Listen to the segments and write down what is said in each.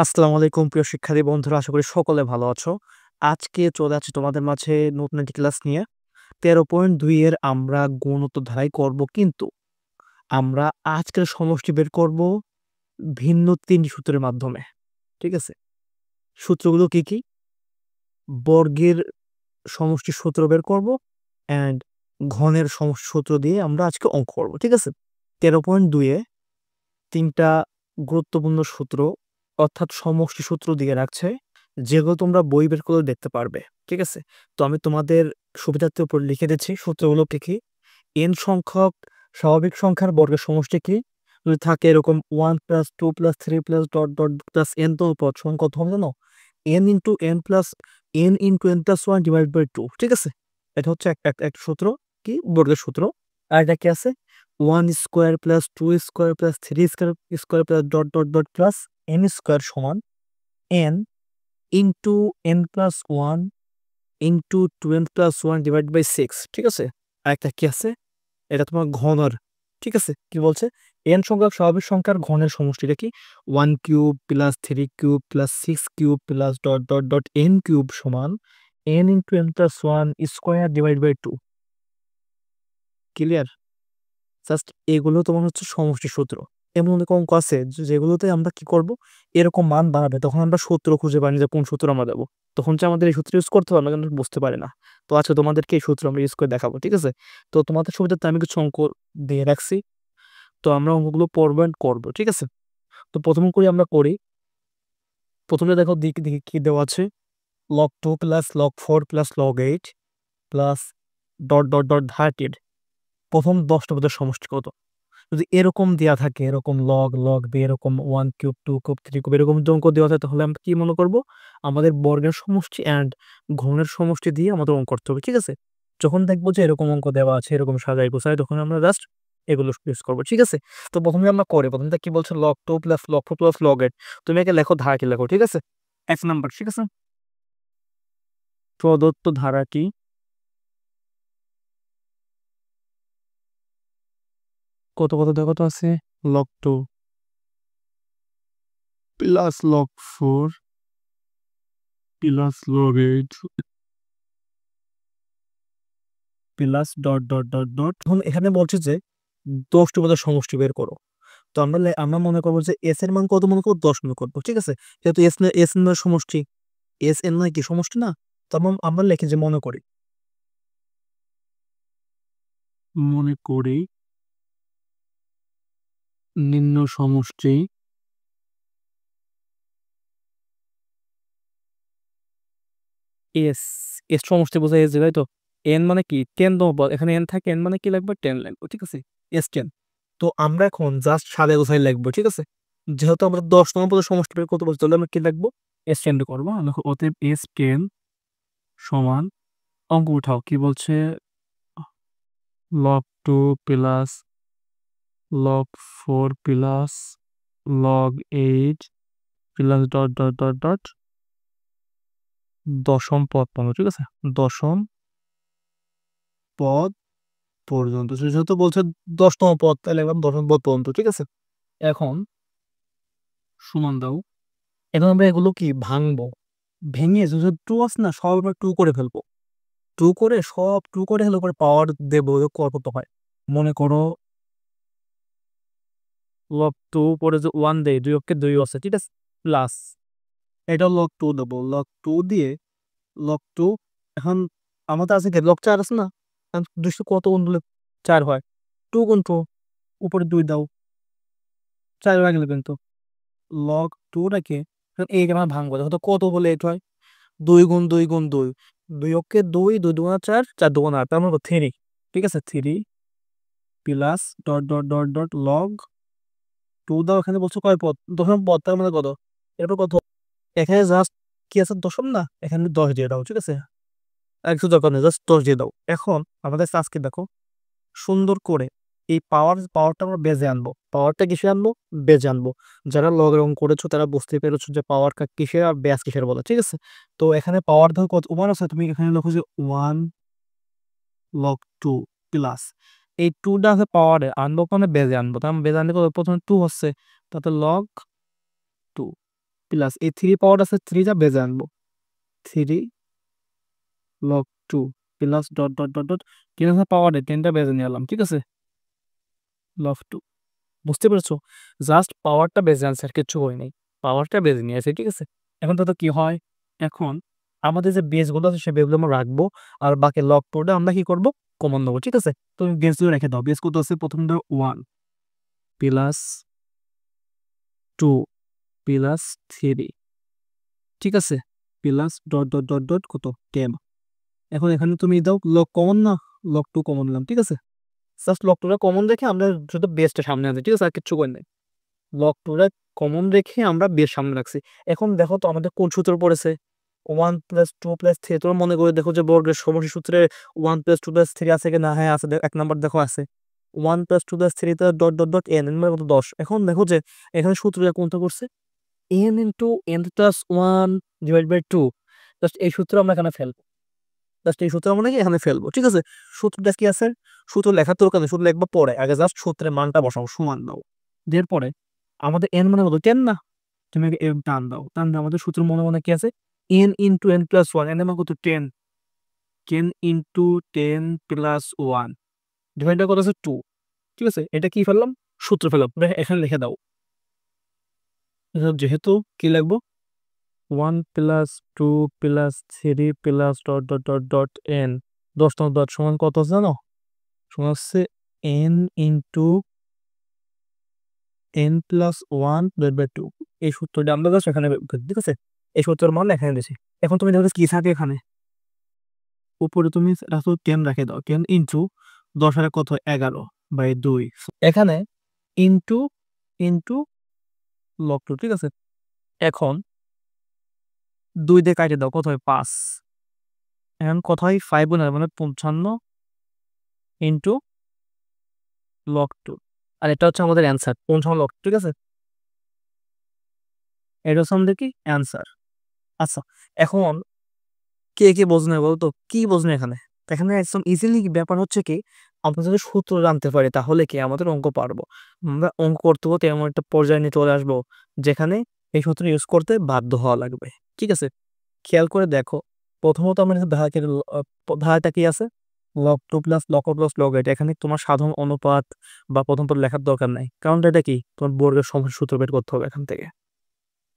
আসসালামু আলাইকুম প্রিয় শিক্ষার্থী বন্ধুরা, আশা করি সকলে ভালো আছো। আজকে চলে আসছি তোমাদের মাঝে নতুন একটি ক্লাস নিয়ে। 13.2 এর আমরা গুণোত্তর ধারাই করব, কিন্তু আমরা আজকের সমষ্টি বের করব ভিন্ন ৩টি সূত্রের মাধ্যমে। ঠিক আছে? সূত্রগুলো কি, কি? বর্গের সমষ্টির সূত্র বের করব অ্যান্ড ঘনের সমষ্টির সূত্র দিয়ে আমরা আজকে অঙ্ক করব। ঠিক আছে? 13.2 এ ৩টা গুরুত্বপূর্ণ সূত্র অর্থাৎ সমষ্টি সূত্র দিয়ে রাখছে, যেগুলো তোমরা বই বের করে দেখতে পারবে। ঠিক আছে? তো আমি তোমাদের সুবিধার্থে উপর লিখে দিচ্ছি সূত্রগুলো কি, কি? n সংখ্যক স্বাভাবিক সংখ্যার বর্গের সমষ্টি কি? যদি থাকে এরকম 1 + 2 + 3 + ডট ডট প্লাস n তম পদ সমান কত হবে জানো? n × n + n × n + 1 / 2। ঠিক আছে? এটা হচ্ছে একটা সূত্র, কি বর্গের সূত্র। আর এটা কি আছে? 1² + 2² + 3² dot dot dot plus n² সমান n n + 1 2n + 1 / 6। ঠিক আছে? আরেকটা কি আছে? এটা তোমার ঘনের। ঠিক আছে? কি বলছে? n সংখ্যক স্বাভাবিক সংখ্যার ঘনের সমষ্টিটা কি? 1³ + 3³ + 6³ + ডট ডট ডট n³ সমান n × n + 1 square / 2। Clear? Just এগুলো তোমার হচ্ছে সমষ্টি সূত্র। এমন অনেক অঙ্ক আছে যেগুলোতে আমরা কি করব? এরকম মান দাঁড়াবে, তখন আমরা সূত্র খুঁজে পাই না যে কোন সূত্র আমরা দেব। তখন যে আমাদের এই সূত্র ইউজ করতে হবে আমরা কিন্তু বুঝতে পারি না। তো আজকে তোমাদেরকে এই সূত্র আমরা ইউজ করে দেখাবো। ঠিক আছে? তো তোমাদের সুবিধার্থে আমি কিছু অঙ্ক দিয়ে রাখছি। তো আমরা অঙ্কগুলো পড়ব অ্যান্ড করব। ঠিক আছে? তো ১ম করি আমরা করি। ১ম এ দেখো দেখি কি দেওয়া আছে? log 2 + log 4 + log 8 plus dot dot dot ধারাটির প্রথম ১০ টা পদের সমষ্টি কত? যদি এরকম দেয়া থাকে, এরকম লগ দিয়ে এরকম 1³ 2³ 3³ এরকম যদি অঙ্ক দেওয়া থাকে, তাহলে আমরা কি মনে করব? আমাদের বর্গের সমষ্টি অ্যান্ড ঘনের সমষ্টি দিয়ে আমাদের অঙ্ক করতে হবে। ঠিক আছে? যখন দেখবো যে এরকম অঙ্ক দেওয়া আছে, এরকম সাজায় গোছায়, তখন আমরা জাস্ট এগুলো ইউজ করব। ঠিক আছে? তো ১ম এ আমরা করি। ১ম টা কি বলছে? log 2 + log 4 + log 8। তুমি একে লেখো, ধারাটি লেখো। ঠিক আছে? ১ নাম্বার। ঠিক আছে? প্রদত্ত ধারাটি কত দেখো তো আছে? log 2 + log 4 + log 8 plus dot dot dot dot. এখন এখানে বলছে যে ১০ টি পদের সমষ্টি বের করো। তো আমরা মনে করবো যে এস এর মান কত মনে করবো? ১০ মনে করবো। ঠিক আছে? যেহেতু এস এর সমষ্টি, এস এর নয় কি সমষ্টি না? তো আমরা লিখি যে মনে করি নিম্ন সমষ্টি এস। এস সমষ্টি বোঝায় এস, তাই তো? এন মানে কি? 10 তম পদ। এখানে এন থাকে, এন মানে কি লিখবো? 10 লিখবো। ঠিক আছে? এস 10। তো আমরা এখন জাস্ট সাদা গোছায় লিখবো। ঠিক আছে? যেহেতু আমরা ১০ তম পদের সমষ্টি বের করতে বলছি, তাহলে আমরা কি লিখবো? এস 10 করবো। দেখো, অতএব এস 10 সমান, অঙ্ক উঠাও, কি বলছে? log 2 plus log 4 plus log 8 plus dot dot dot dot দশম পদ পর্যন্ত। ঠিক আছে? দশম পদ পর্যন্ত। যেহেতু বলছে ১০তম পদ, তাই লিখলাম দশম পদ পর্যন্ত। ঠিক আছে? এখন সমান দাও। এখন আমরা এগুলো কি ভাঙবো? ভেঙে যে 2 আছে না, সব আমরা 2 করে ফেলবো। 2 করে সব 2 করে হলে পরে পাওয়ার দেবো কত হয়? মনে করো log 2 পরে যে 1 দেয়, 2 অক্ষে 2 আছে। ঠিক আছে? প্লাস এটা log 2 দেবো। log 2 দিয়ে log 2, এখন আমাদের আছে কি? log 4 আছে না? এখন 200 কত গুণ দিলে 4 হয়? 2 গুণ 2, উপরে 2 দাও, 4 হয়ে গেল কিন্তু। log 2 টাকে এখন এইটা আমরা ভাঙবো। দেখো কত বলে 8 হয়? 2 গুণ 2 গুণ 2, 2 অক্ষে 2, 2 দুগুণা 4, 4 দুগুণা 8, তার মানে 3। ঠিক আছে? 3 plus dot dot dot dot log 2 দাও। এখানে বলছো কয় পদ? দশম পদ, তার মানে কত? এরপর কত? এখানে জাস্ট কি আছে? দশম না? এখানে 10 দিয়ে দাও। ঠিক আছে? আর কিছু দরকার নেই, জাস্ট 10 দিয়ে দাও। এখন আমাদের আজকে দেখো সুন্দর করে এই পাওয়ারটা আমরা বেজে আনবো। পাওয়ারটা কিসে আনবো? বেজে আনবো। যারা লগ রং করেছো তারা বুঝতে পেরেছো যে পাওয়ার কিসের আর বেজ কিসের বলে। ঠিক আছে? তো এখানে পাওয়ার ধর কত 1 আছে, তুমি এখানে লেখো যে 1 log 2 প্লাস এই 2 টা আছে পাওয়ারে আনবো, মানে বেজে আনবো। তার বেজে আনলে প্রথমে 2 হচ্ছে, তাতে log 2 প্লাস এই 3 পাওয়ার আছে 3 যা বেজে আনবো 3 log 2 plus dot dot dot dot 10 আছে পাওয়ারে 10টা বেজে নিয়ে এলাম, ঠিক আছে, লগ 2। বুঝতে পেরেছো? জাস্ট পাওয়ারটা বেজে আনছে আর কিচ্ছু হয় নাই, পাওয়ারটা বেজে নিয়ে আসে, ঠিক আছে। এখন তো কি হয়, এখন আমাদের যে বেসগুলো আছে সেই বেসগুলো আমরা রাখবো, আর বাকি লগ টুটা আমরা কি করব, কমন নেবো, ঠিক আছে। তুমি বেসগুলো রেখে দাও। বেস কত আছে, প্রথমটা 1 প্লাস 2 প্লাস 3, ঠিক আছে, plus dot dot dot dot কত 10। এখন এখানে তুমি দাও লগ কমন, না লগ 2 কমন নিলাম, ঠিক আছে। জাস্ট লগ 2টা কমন রেখে আমরা শুধু বেসটা সামনে আনছি, ঠিক আছে, আর কিচ্ছু করে নাই। লগ 2টা কমন রেখে আমরা বেস সামনে রাখছি। এখন দেখো তো আমাদের কোন সূত্র পড়েছে, 1 প্লাস 2 প্লাস 3। তোমরা মনে করে দেখো যে বর্গের সমষ্টি সূত্রে 1 প্লাস 2 প্লাস 3 আছে কি না, হ্যাঁ আছে, এক নাম্বার দেখো আছে। 1 plus 2 plus 3 dot dot dot N মানে কত 10। এখন দেখো যে এখানে সূত্রটা কোনটা করছে, n into n plus 1 divide by 2। Just এই সূত্র আমরা এখানে ফেলবো, জাস্ট এই সূত্র আমরা কি এখানে ফেলবো, ঠিক আছে। সূত্রটা কি আছে, সূত্র লেখার দরকার নেই, সূত্র লিখবো পরে, আগে জাস্ট সূত্রের মানটা বসাও, সমান দাও। এরপরে আমাদের এন মানে কত 10 না, তুমি আগে এম টান দাও, টান দাও। আমাদের সূত্র মনে মনে কি আছে, N into n plus 1, N এর মান কত 10, 10 ইন্টু 10 প্লাস 1 ডিভাইড কত আছে 2, ঠিক আছে। এটা কি ফেললাম, সূত্র ফেললাম, এখানে লিখে দাও। যেহেতু কি লাগবো, 1 plus 2 plus 3 plus dot dot dot dot n, 10 dot সমান কত আছে জানো, সমান হচ্ছে n into n plus 1 divide by 2। এই সূত্রটা আমরা জাস্ট এখানে ব্যবহার করি, ঠিক আছে। এই সূত্রের মান এখানে দিয়েছি। এখন তুমি দেখো কি থাকে এখানে, উপরে তুমি রাখো 10 রেখে দাও, 10 ইন্টু 10 আর কত 11 বাই 2, এখানে ইন্টু ইন্টু লগ 2, ঠিক আছে। এখন 2 দিয়ে কাটে দাও, কত হয় 5। এখন কত হয় 5 মানে 55 ইন্টু লগ 2। আর এটা হচ্ছে আমাদের অ্যান্সার 55 লগ, ঠিক আছে। এটা হচ্ছে আমাদের কি অ্যান্সার। আচ্ছা, এখন কে কে বোঝনে বলতো, কি বোঝনে এখানে, এখানে একদম ইজিলি ব্যাপার হচ্ছে কি, আমরা যদি সূত্র জানতে পারি তাহলে কি আমাদের অঙ্ক পারবো। আমরা অঙ্ক করতে করতে এমন একটা পর্যায়ে নিয়ে চলে আসবো যেখানে এই সূত্র ইউজ করতে বাধ্য হওয়া লাগবে, ঠিক আছে। খেয়াল করে দেখো, প্রথমত আমরা ধারাটা কি আছে, log 2 plus log plus log 8। এখানে তোমার সাধারণ অনুপাত বা প্রথম পদ লেখার দরকার নাই, কারণ এটা কি তোমার বর্গের সমষ্টি সূত্র বের করতে হবে এখান থেকে।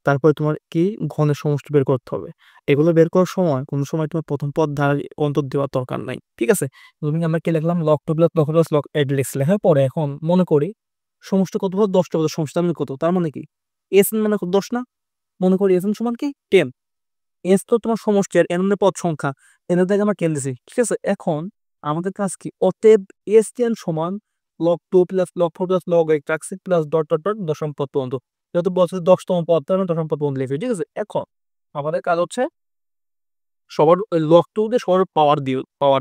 তারপরে তোমার কি ঘনের সমষ্টি বের করতে হবে। এগুলো বের করার সময় কোনো সময় তোমার প্রথম পদ দ্বারা অন্তর দেওয়ার দরকার নাই, ঠিক আছে। তুমি আমরা কি লিখলাম, log 2 plus log plus log 8 লেখার পরে এখন মনে করি সমষ্টি কত পদ, 10টা পদ, সমষ্টি মানে কত, তার মানে কি এস মানে 10 না, মনে করি এস সমান কি 10। এস তো তোমার সমষ্টি আর এন পদ সংখ্যা, এন থেকে আমরা 10 দিছি, ঠিক আছে। এখন আমাদের কাজ কি, অতএব এস 10 সমান log 2 plus log 4 plus log 8 রাখছি প্লাস ডট ডট ডট দশম পদ পর্যন্ত। যেহেতু বলছে 10তম পদ, তার মানে দশম পদ পর্যন্ত লিখবে, ঠিক আছে। এখন আমাদের কাজ হচ্ছে সবার লগ 2 দিয়ে সবার পাওয়ার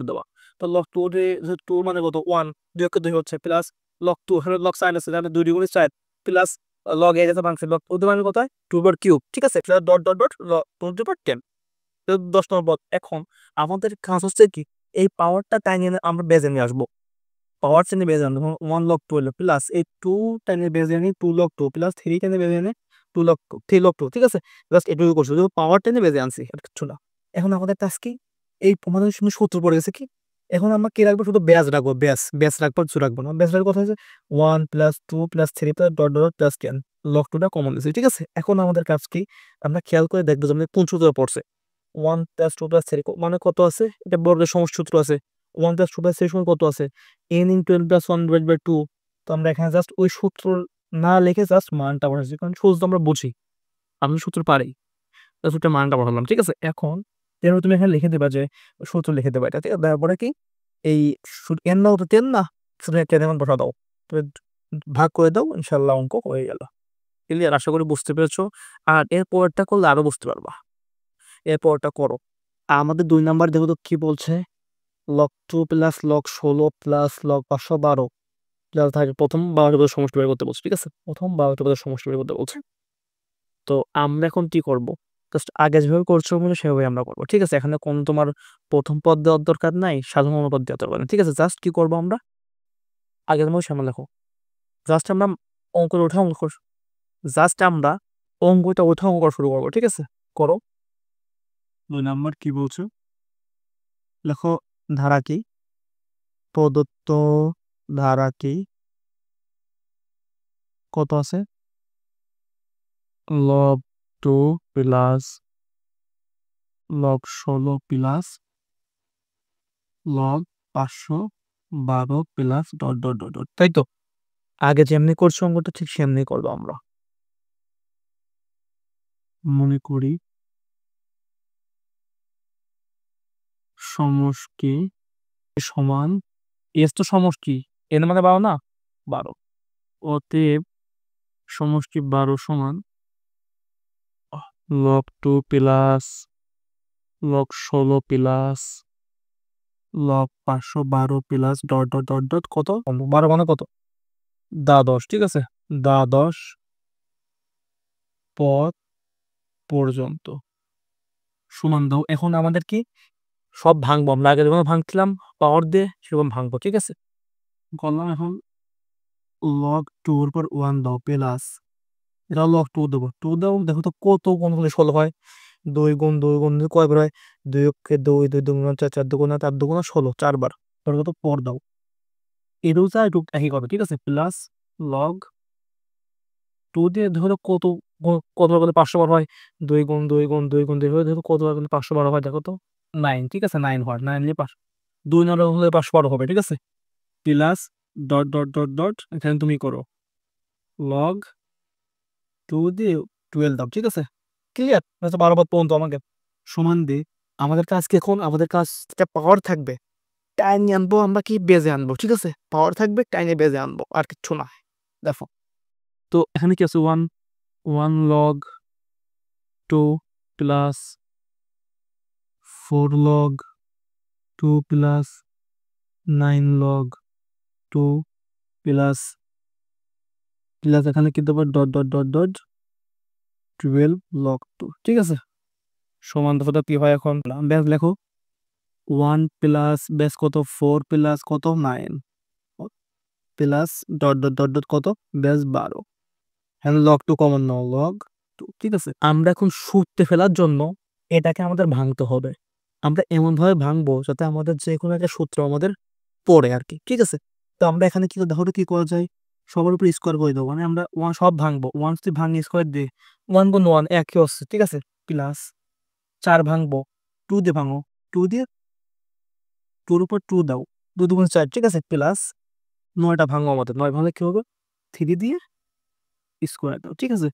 দেওয়া। তো লগ 2 দিয়ে 2 মানে কত 1, 2 কে 2 হচ্ছে, প্লাস লগ 2 এখানে লগ সাইন আছে, তাহলে 2 দ্বিগুণে 4 প্লাস লগ 8 আছে ভাঙছে, লগ 2 মানে কত হয় 2 বার কিউব, ঠিক আছে, plus dot dot dot log 2 বার 10, 10তম পদ। এখন আমাদের কাজ হচ্ছে কি, এই পাওয়ারটা টাইনে আমরা বেজে নিয়ে আসবো, পাওয়ার চেনে বেজে আনবো। 1 লগ 2 হলো প্লাস এই 2 টেনে বেজে আনি 2 লগ 2 প্লাস 3 টেনে বেজে আনি 2 লগ 2 3 লগ 2, ঠিক আছে। জাস্ট এটুকু করছো, যদি পাওয়ার টেনে বেজে আনছি আর কিছু না। এখন আমাদের কাজ কি, এই আমাদের শুধু সূত্র পড়ে গেছে কি, এখন আমরা কি রাখবো, শুধু ব্যাস রাখবো, ব্যাস রাখবো, কিছু রাখবো না। ব্যাস রাখার কথা হচ্ছে 1 plus 2 plus 3 plus dot dot plus 10, log 2টা কমন দিয়েছি, ঠিক আছে। এখন আমাদের কাজ কি, আমরা খেয়াল করে দেখবো যে আমাদের কোন সূত্র পড়ছে। 1 প্লাস 2 প্লাস 3 মানে কত আছে, এটা বর্গের সমষ্টি সূত্র আছে। 1 প্লাস 2 প্লাস 3 সমান কত আছে, n into n plus 1 divide by 2। তো আমরা এখানে জাস্ট ওই সূত্র না লিখে জাস্ট মানটা বসাচ্ছি, কারণ সূত্র আমরা বুঝি, আমি সূত্র পারি, সূত্রের মানটা বসালাম, ঠিক আছে। এখন তুমি এখানে লিখে দেবা যে সূত্র লিখে দেবা, এটা ঠিক আছে। তারপরে কি এই n না হতো 10 না, শুধু একটা মান বসা দাও, তবে ভাগ করে দাও, ইনশাল্লাহ অঙ্ক হয়ে গেল। ক্লিয়ার, আশা করি বুঝতে পেরেছো। আর এর পরেরটা করলে আরো বুঝতে পারবা, এর পরেরটা করো। আমাদের 2 নাম্বার দেখো তো কি বলছে, log 2 plus log 16 plus log 512 plus থাকে প্রথম 12টা পদের সমষ্টি বের করতে বলছে, ঠিক আছে। প্রথম 12টা পদের সমষ্টি বের করতে বলছে। তো আমরা এখন কি করব, জাস্ট আগে যেভাবে করছো মানে সেভাবে আমরা করবো, ঠিক আছে। এখানে কোন তোমার প্রথম পদ দেওয়ার দরকার নাই, সাধারণ অনুপাত দেওয়ার দরকার নেই, ঠিক আছে। জাস্ট কি করবো আমরা, আগের মতো সামনে লেখো, জাস্ট আমরা অঙ্ক উঠে অঙ্ক জাস্ট আমরা অঙ্কটা ওঠা অঙ্ক করা শুরু করবো, ঠিক আছে? করো। 2 নাম্বার কি বলছো? লেখো ধারা কি, প্রদত্ত ধারা কি, কত আছে? লব 2 প্লাস লব 16 প্লাস লব 512 plus dot dot dot dot, তাই তো? আগে যেমনি করছো অঙ্কটা ঠিক সেমনি করবো আমরা। মনে করি সমষ্টি সমান, এস তো সমষ্টি, এর মানে 12 না, 12। অতএব সমষ্টি 12 সমান লব 2 প্লাস লব 16 প্লাস লব 512 plus dot dot dot dot কত? 12 মানে কত? দ্বাদশ, ঠিক আছে? দ্বাদশ পদ পর্যন্ত সমান দাও। এখন আমাদের কি সব ভাঙবো, আমরা আগে যেমন ভাঙছিলাম পাওয়ার দিয়ে সেরকম ভাঙবো, ঠিক আছে? করলাম। এখন লগ 2 এর পর 1 দাও প্লাস, এটা লগ 2 দেবো, 2 দাও। দেখো তো কত কোন করলে 16 হয়? 2 গুণ 2 কয় বার হয়? 2 কে 2, 2 দুগুণ 4, 4 দুগুণ 8, 8 দুগুণ 16, 4 বার। তাহলে কত? পর দাও। এটাও যা একটু একই করবে, ঠিক আছে? প্লাস লগ 2 দিয়ে ধরো কত কতবার করলে 500 বার হয়? 2 গুণ 2 হয়ে দেখো কতবার করলে 500 বার হয়, দেখো তো। 9, ঠিক আছে? 9 হয়, 9 নিয়ে 5, 2 9 হলে 512 হবে, ঠিক আছে? Plus dot dot dot dot, এখানে তুমি করো লগ 2 দিয়ে 12 দাও, ঠিক আছে? ক্লিয়ার? 12 বার পর্যন্ত আমাকে সমান দিয়ে আমাদের কাজ কি? এখন আমাদের কাজটা পাওয়ার থাকবে, টাইনে আনবো আমরা, কি বেজে আনবো, ঠিক আছে? পাওয়ার থাকবে, টাইনে বেজে আনবো, আর কিচ্ছু না। দেখো তো এখানে কি আছে? 1 log 2 plus 4 log 2 plus 9 log 2 plus plus এখানে কি দেবো? Dot dot dot dot 12 log 2, ঠিক আছে? সমান দফাটা কি হয় এখন? ব্যাস লেখো 1 প্লাস ব্যাস কত? 4 প্লাস কত? 9 plus dot dot dot dot কত? ব্যাস 12। হ্যাঁ, লগ 2 কমন নাও, লগ 2, ঠিক আছে? আমরা এখন সূত্রে ফেলার জন্য এটাকে আমাদের ভাঙতে হবে। আমরা এমন ভাবে ভাঙবো যাতে আমাদের যে কোনো একটা সূত্র আমাদের পড়ে আর কি, ঠিক আছে? তো আমরা এখানে কি দেখো তো কি করা যায়? সবার উপর স্কোয়ার করে দেবো, মানে আমরা ওয়ান সব ভাঙবো, 1 যদি ভাঙি স্কোয়ার দিয়ে 1 গুণ 1 একই হচ্ছে, ঠিক আছে? প্লাস 4 ভাঙবো, 2 দিয়ে ভাঙো, 2 দিয়ে 2 উপর 2 দাও, 2 2 4, ঠিক আছে? প্লাস 9টা ভাঙো, আমাদের 9 ভাঙলে কি হবে? 3 দিয়ে স্কোয়ার দাও, ঠিক আছে?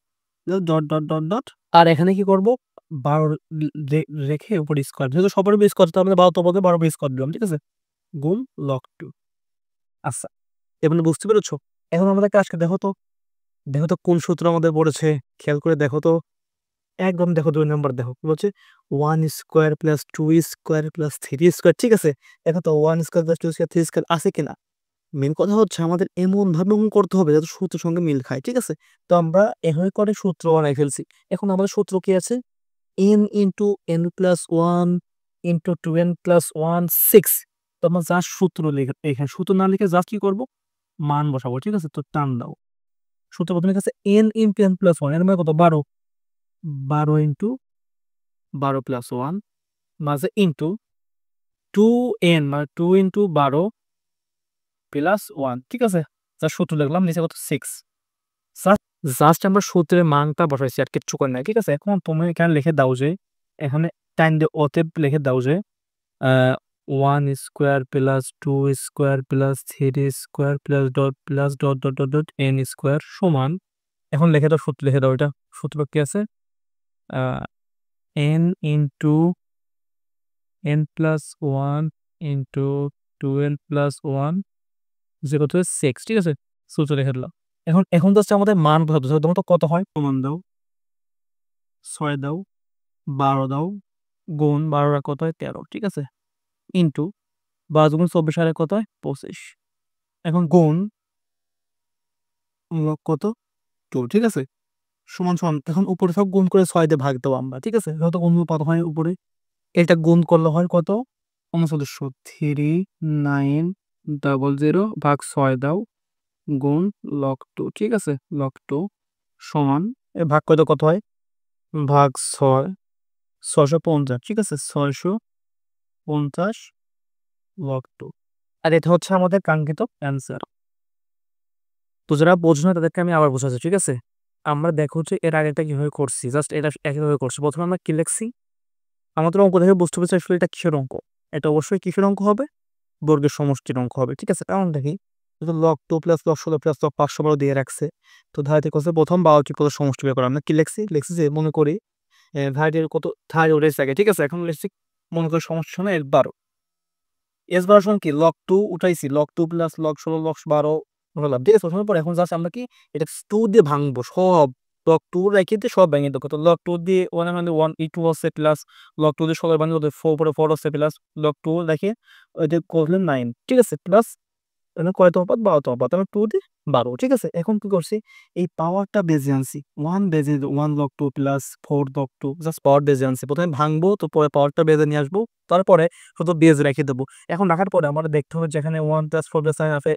ডট ডট ডট ডট, আর এখানে কি করব? 12 রেখে উপর স্কোয়ার, যেহেতু সবার উপর স্কোয়ার, তার মানে 12 তো পদে 12 স্কোয়ার দিলাম, ঠিক আছে? গুণ লগ 2। আচ্ছা, এবার বুঝতে পেরেছো? এখন আমাদের কাজকে দেখো তো, দেখো তো কোন সূত্র আমাদের পড়েছে, খেয়াল করে দেখো তো। একদম দেখো 2 নম্বর দেখো কি বলছে? 1 square plus 2 square plus 3 square, ঠিক আছে? দেখো তো 1 স্কোয়ার প্লাস 2 স্কোয়ার 3 স্কোয়ার আছে কিনা। মেন কথা হচ্ছে আমাদের এমন ভাবে অঙ্কন করতে হবে যাতে সূত্রের সঙ্গে মিল খায়, ঠিক আছে? তো আমরা এভাবে করে সূত্র বানাই ফেলছি। এখন আমাদের সূত্র কি আছে? n into n plus 1 into 2n plus 1 6। তো আমরা জাস্ট সূত্র লিখে, এখানে সূত্র না লিখে জাস্ট কি করবো? মান বসাবো, ঠিক আছে? তো টান দাও। সূত্র প্রথমে কাছে n ইন্টু n প্লাস 1, এর মানে কত? 12। 12 ইন্টু 12 প্লাস 1 মাঝে ইন্টু 2n, মানে 2 ইন্টু 12 প্লাস 1, ঠিক আছে? জাস্ট সূত্র লিখলাম, নিচে কত? 6। জাস্ট আমরা সূত্রের মানটা বসাইছি, আর কিচ্ছু করে নাই, ঠিক আছে? এখন তুমি এখানে লিখে দাও যে, এখানে টাইম দিয়ে অতএব লিখে দাও যে 1 square plus 2 square plus 3 square plus dot dot dot dot n square সমান, এখন লিখে দাও, সূত্র লিখে দাও। এটা সূত্র কি আছে? n into n plus 1 into 2n plus 1 যে কত? 6, ঠিক আছে? সূত্র লিখে দিলাম। এখন এখন জাস্ট আমাদের মান বসাতে হবে। তোমার তো কত হয়? প্রমাণ দাও, 6 দাও, 12 দাও, গুণ 12 আর কত হয়? 13, ঠিক আছে? ইন্টু 12 গুণ 24 আর কত হয়? 25। এখন গুণ কত? 2, ঠিক আছে? সমান সমান, এখন উপরে সব গুণ করে 6 দিয়ে ভাগ দাও আমরা, ঠিক আছে? যত গুণ কত হয় উপরে, এটা গুণ করলে হয় কত? 39। 3900 ভাগ 6 দাও, গুণ লগ 2, ঠিক আছে? লগ 2 সমান এ ভাগ করলে কত হয়? ভাগ 6, 650, ঠিক আছে? 650 log 2, আর এটা হচ্ছে আমাদের কাঙ্ক্ষিত অ্যান্সার। তো যারা বোঝো না তাদেরকে আমি আবার বোঝাচ্ছি, ঠিক আছে? আমরা দেখো যে এর আগেরটা কিভাবে করছি, জাস্ট এটা একইভাবে করছি। প্রথমে আমরা কি লিখছি? আমাদের অঙ্ক দেখে বুঝতে পেরেছি আসলে এটা কিসের অঙ্ক। এটা অবশ্যই কিসের অঙ্ক হবে? বর্গের সমষ্টির অঙ্ক হবে, ঠিক আছে? কারণ দেখি log 2 plus log 16 plus log 512 দিয়ে রাখছে। তো ধারাটি করছে প্রথম 12টি পদের সমষ্টি বের করা। আমরা কি লিখছি? লিখছি যে মনে করি ধারাটির কত ধারাটি উঠেছে আগে, ঠিক আছে? এখন লিখছি মনে করি সমষ্টি সমান S12। S12 সমান কি? log 2 উঠাইছি, log 2 plus log 16 log 12 উঠালাম, ঠিক আছে? ওঠানোর পর এখন জাস্ট আমরা কি এটা 2 দিয়ে ভাঙবো সব। log 2 রেখে দিয়ে সব ভেঙে দেবো। তো log 2 দিয়ে 1 এর মানে 1 e2 আছে প্লাস log 2 দিয়ে 16 ভাঙলে 4 পরে 4 আছে প্লাস log 2 রেখে ওইটা করলেন 9, ঠিক আছে? প্লাস এখানে কয়তম পাত? 12তম পাত। আমরা 2 দিয়ে 12, ঠিক আছে? এখন কি করছি? এই পাওয়ারটা বেজে আনছি। 1 বেজে 1 log 2 প্লাস 4 log 2 জাস্ট পাওয়ার বেজে আনছি। প্রথমে ভাঙবো, তো পরে পাওয়ারটা বেজে নিয়ে আসবো। তারপরে শুধু বেজ রেখে দেবো। এখন রাখার পরে আমাদের দেখতে হবে যেখানে 1 প্লাস 4 প্লাস 9 আছে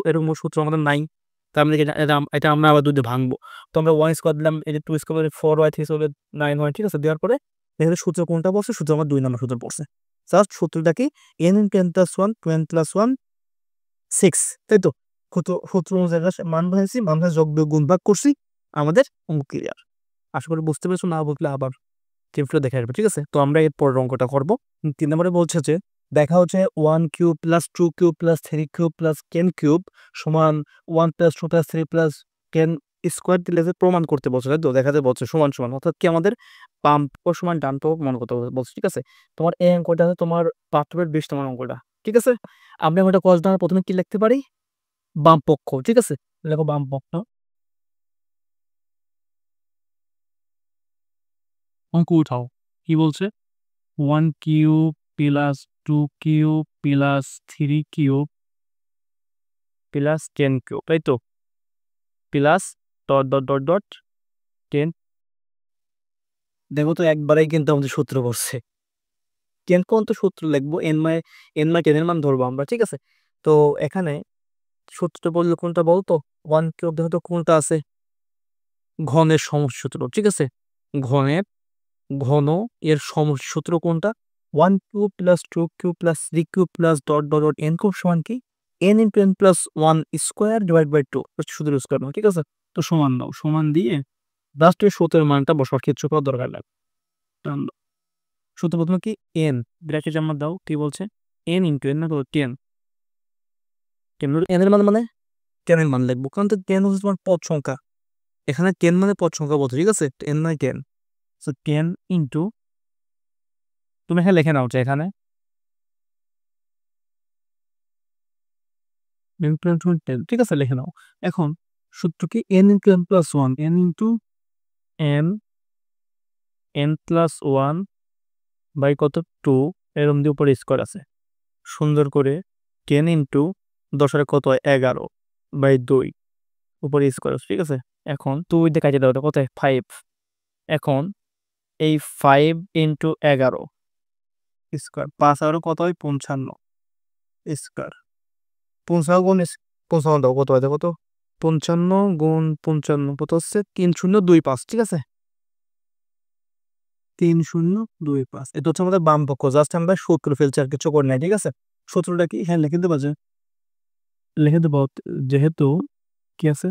এরকম সূত্র আমাদের নাই। তার মানে এটা আমরা আবার 2 দিয়ে ভাঙবো। তো আমরা 1 স্কোয়ার দিলাম, এটা 2 স্কোয়ার 4 হয়, 3 স্কোয়ার 9 হয়, ঠিক আছে? দেওয়ার পরে দেখে সূত্র কোনটা পড়ছে? সূত্র আমার 2 নম্বর সূত্র পড়ছে। জাস্ট সূত্রটা কি? n × 10 + 1 20 + 1 6, তাই তো? সূত্র অনুযায়ী মান বসাইছি, মান বসায় যোগ বিয়োগ গুণ ভাগ করছি, আমাদের অঙ্ক ক্লিয়ার। আশা করি বুঝতে পেরেছো। না বুঝলে আবার টেবিলটা দেখে আসবে, ঠিক আছে? তো আমরা এর পরের অঙ্কটা করব। 3 নম্বরে বলছে যে দেখা হচ্ছে 1 cube plus 2 cube plus 3 cube plus 10 cube সমান 1 প্লাস 2 প্লাস 3 প্লাস 10 স্কোয়ার দিলে যে প্রমাণ করতে বলছে, তাই তো? দেখা যায় বলছে সমান সমান, অর্থাৎ কি আমাদের বাম পক্ষ সমান ডান পক্ষ প্রমাণ করতে বলছে, ঠিক আছে? তোমার এই অঙ্কটা আছে তোমার পাঠ্যের 20 নম্বর অঙ্কটা, ঠিক আছে? আমরা অঙ্কটা কষ দ্বারা প্রথমে কি লিখতে পারি? বাম পক্ষ, ঠিক আছে? লেখো বাম পক্ষ। অঙ্ক উঠাও। কি বলছে? 1 cube plus 2 cube plus 3 cube plus 10 cube, তাই তো? Plus dot dot dot dot 10। দেখো তো একবারেই কিন্তু আমাদের সূত্র পড়ছে। 10 কোন তো সূত্র লিখবো, n/10 এর মান ধরবো আমরা, ঠিক আছে? তো এখানে সূত্রটা বললো কোনটা বলতো? 1 কিউব দেখো তো কোনটা আছে? ঘনের সমষ্টি সূত্র, ঠিক আছে? ঘনের ঘন এর সমষ্টি সূত্র কোনটা? 1 cube plus 2 cube plus 3 cube plus dot dot dot n cube সমান কি? n × n plus 1 square divide by 2, শুধু স্কোয়ার নয়, ঠিক আছে? তো সমান দাও, সমান দিয়ে লাস্ট ওই সূত্রের মানটা বসার ক্ষেত্রে পাওয়ার দরকার লাগে। টান দাও। সূত্র প্রথমে কি? n ব্র্যাকেট আমার দাও, কি বলছে? n × n না তো 10, n এর মান মানে 10 এর মান লিখবো, কারণ তো 10 হচ্ছে তোমার পদ সংখ্যা। এখানে 10 মানে পদ সংখ্যা বলছে, ঠিক আছে? n নয় 10। সো 10 ইন্টু, তুমি এখানে লিখে নাও যে এখানে n + 10, ঠিক আছে? লিখে নাও। এখন সূত্র কি? n × n plus 1, n into n, n plus 1 by কত? 2, এরম দিয়ে উপরে স্কোয়ার আছে। সুন্দর করে 10 ইন্টু 10 এর কত হয়? 11 বাই 2 উপরে স্কোয়ার আছে, ঠিক আছে? এখন 2 দিয়ে কাটিয়ে দাও, কত হয়? 5। এখন এই 5 ইন্টু 11 স্কোয়ার 5 আরো কত হয়? 55 স্কোয়ার। 55 গুণ 55 দাও, কত হয় দেখো তো? 55 গুণ 55 কত হচ্ছে? 3025, ঠিক আছে? 3025, এটা হচ্ছে আমাদের বাম পক্ষ। জাস্ট আমরা সূত্র ফেলছি, আর কিছু করে নাই, ঠিক আছে? সূত্রটা কি? হ্যাঁ লিখে দেবো, যে লিখে দেবো, যেহেতু কি আছে?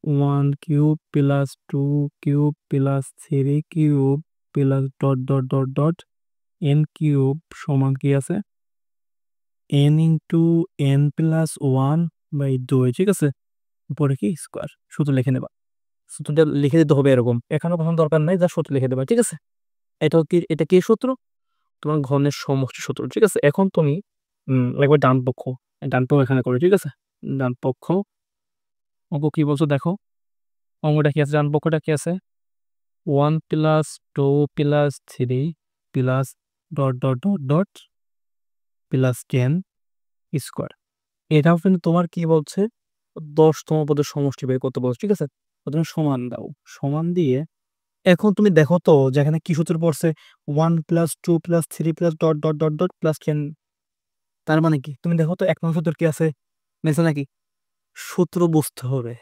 1 cube plus 2 cube plus 3 cube plus dot dot dot dot n cube সমান কি আছে? n into n plus 1 by 2, ঠিক আছে? উপরে কি? স্কোয়ার। সূত্র লিখে নেবা। সূত্রটা লিখে দিতে হবে এরকম, এখানে কোনো দরকার নাই, যা সূত্র লিখে দেবা, ঠিক আছে? এটা কি সূত্র? তোমার ঘনের সমষ্টি সূত্র, ঠিক আছে? এখন তুমি একবার ডান পক্ষ, ডান পক্ষ এখানে করো, ঠিক আছে? ডান পক্ষ অঙ্ক কি বলছো দেখো। অঙ্কটা কি আছে? ডান পক্ষটা কি আছে? 1 plus 2 plus 3 plus dot dot dot dot plus 10 square. এটাও কিন্তু তোমার কি বলছে? 10তম পদের সমষ্টি বের করতে বলছে, ঠিক আছে? প্রথমে সমান দাও, সমান দিয়ে এখন তুমি দেখো তো যেখানে কি সূত্র পড়ছে? 1 plus 2 plus 3 plus dot dot dot dot plus 10। তার মানে কি? তুমি দেখো তো 1 নম্বর সূত্র কি আছে? মেসে নাকি? সূত্র বুঝতে হবে।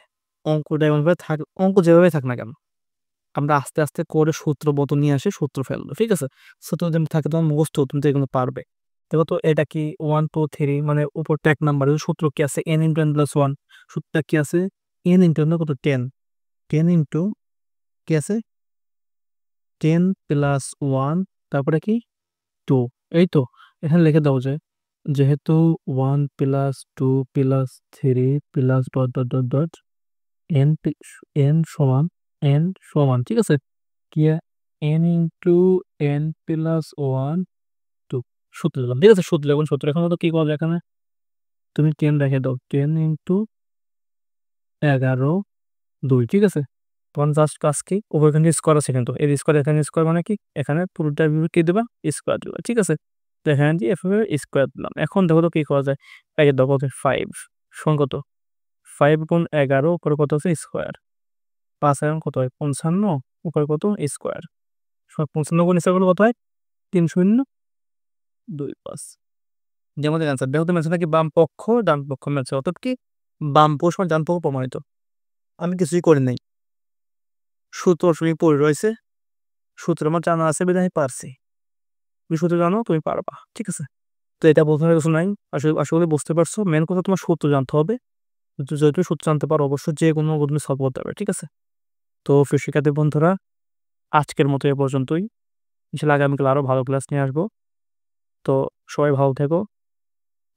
অঙ্কটা এমনভাবে থাক, অঙ্ক যেভাবে থাক না কেন, আমরা আস্তে আস্তে করে সূত্রবত নিয়ে আসি, সূত্র ফেলবো, ঠিক আছে? সূত্র যদি থাকে তোমার মুখস্থ, তুমি তো এগুলো পারবে। দেখো তো এটা কি 1 2 3 মানে উপরটা 1 নাম্বার সূত্র কি আছে n × n + 1, সূত্রটা কি আছে n × n কত 10, 10 ইন্টু কি আছে 10 + 1 তারপরে কি 2, এই তো। এখানে লিখে দাও যে যেহেতু 1 + 2 + 3 plus dot dot dot dot n n সমান n সমান, ঠিক আছে, কি n ইন্টু n + 1 2 সূত্র দিলাম, ঠিক আছে? সূত্র এখন সূত্র এখন তো কি করবে এখানে তুমি 10 রেখে দাও, 10 ইন্টু 11 2, ঠিক আছে? তখন জাস্ট কাজ কি ওখানে স্কোয়ার আছে, কিন্তু এর স্কোয়ার এখানে স্কোয়ার মানে কি এখানে পুরোটা কি দেবা স্কোয়ার দেবা, ঠিক আছে? তো এখানে দিয়ে এভাবে স্কোয়ার দিলাম। এখন দেখো তো কি করা যায়, এই যে দেখো 5 সমান কত 5 × 11 উপরে কত আছে স্কোয়ার, 5 এখন কত হয় 55 উপরে কত স্কোয়ার, 55 গুণ স্কোয়ার কত হয় 3 0 2 5, যেমন অ্যান্সার দেখো তো ম্যাথ নাকি বাম পক্ষ ডান পক্ষ ম্যাথ, অর্থাৎ কি বাম পক্ষ সমান ডান পক্ষ প্রমাণিত। আমি কিছুই করি নাই, সূত্র শুনি পড়ে রয়েছে, সূত্র আমার জানা আছে বিধায় আমি পারছি। তুমি সূত্র জানো তুমি পারবা, ঠিক আছে? তো এটা বোঝার কিছু নাই, আসলে আশা করি বুঝতে পারছো। মেন কথা তোমার সূত্র জানতে হবে, যদি তুমি সূত্র জানতে পারো অবশ্যই যে কোনো তুমি সলভ করতে পারবে, ঠিক আছে? তো প্রিয় শিক্ষার্থী বন্ধুরা, আজকের মতো এ পর্যন্তই। ইনশাআল্লাহ আগামীকাল আরো ভালো ক্লাস নিয়ে আসবো। তো সবাই ভালো থেকো,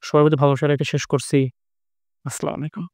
সবার প্রতি ভালোবাসা রেখে শেষ করছি। আসসালামু আলাইকুম।